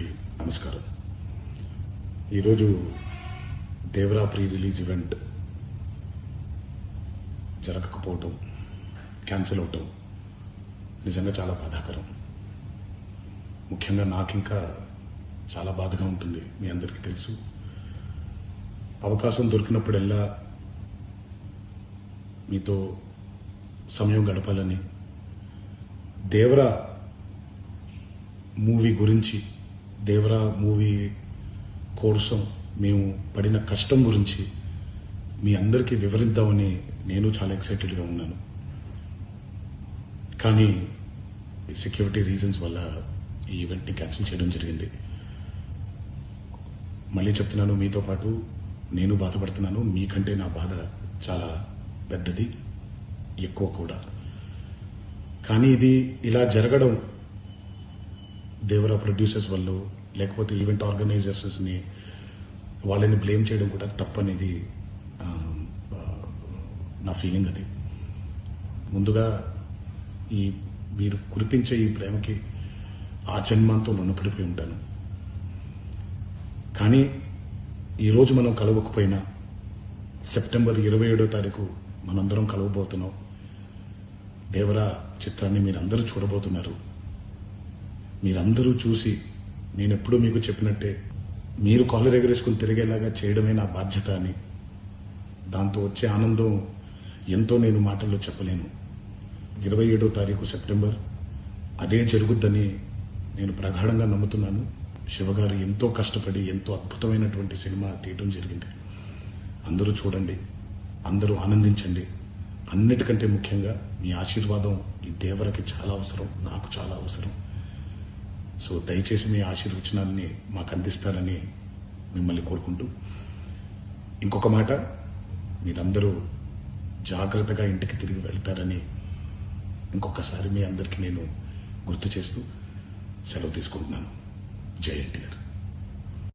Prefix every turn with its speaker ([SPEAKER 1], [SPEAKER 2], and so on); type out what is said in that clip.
[SPEAKER 1] అందరికీ నమస్కారం. ఈరోజు దేవరా ప్రీ రిలీజ్ ఈవెంట్ జరగకపోవటం, క్యాన్సిల్ అవటం నిజంగా చాలా బాధాకరం. ముఖ్యంగా నాకు ఇంకా చాలా బాధగా ఉంటుంది. మీ అందరికీ తెలుసు, అవకాశం దొరికినప్పుడల్లా మీతో సమయం గడపాలని, దేవరా మూవీ గురించి, దేవరా మూవీ కోసం మేము పడిన కష్టం గురించి మీ అందరికీ వివరిద్దామని నేను చాలా ఎక్సైటెడ్గా ఉన్నాను. కానీ సెక్యూరిటీ రీజన్స్ వల్ల ఈ ఈవెంట్ని క్యాన్సిల్ చేయడం జరిగింది. మళ్ళీ చెప్తున్నాను, మీతో పాటు నేను బాధపడుతున్నాను. మీకంటే నా బాధ చాలా పెద్దది, ఎక్కువ కూడా. కానీ ఇది ఇలా జరగడం దేవరా ప్రొడ్యూసర్స్ వల్ల, లేకపోతే ఈవెంట్ ఆర్గనైజర్స్ని వాళ్ళని బ్లేమ్ చేయడం కూడా తప్పనేది నా ఫీలింగ్. అది ముందుగా మీరు కురిపించే ఈ ప్రేమకి ఆ జన్మంతో రుణపడిపోయి ఉంటాను. కానీ ఈరోజు మనం కలవకపోయినా సెప్టెంబర్ 27వ తారీఖు మనందరం కలవబోతున్నాం. దేవరా చిత్రాన్ని మీరందరూ చూడబోతున్నారు. మీరందరూ చూసి, నేను ఎప్పుడూ మీకు చెప్పినట్టే, మీరు కాలర్ ఎగరేసుకుని తిరిగేలాగా చేయడమే నా బాధ్యత అని, దాంతో వచ్చే ఆనందం ఎంతో నేను మాటల్లో చెప్పలేను. 27వ తారీఖు సెప్టెంబర్ అదే జరుగుద్దని నేను ప్రగాఢంగా నమ్ముతున్నాను. శివగారు ఎంతో కష్టపడి ఎంతో అద్భుతమైనటువంటి సినిమా తీయడం జరిగింది. అందరూ చూడండి, అందరూ ఆనందించండి. అన్నిటికంటే ముఖ్యంగా మీ ఆశీర్వాదం ఈ దేవరకి చాలా అవసరం, నాకు చాలా అవసరం. సో దయచేసి మీ ఆశీర్వచనాన్ని మాకు అందిస్తారని మిమ్మల్ని కోరుకుంటూ, ఇంకొక మాట, మీరందరూ జాగ్రత్తగా ఇంటికి తిరిగి వెళ్తారని ఇంకొకసారి మీ అందరికీ నేను గుర్తు చేస్తూ సెలవు తీసుకుంటున్నాను. జై ఎన్టీఆర్.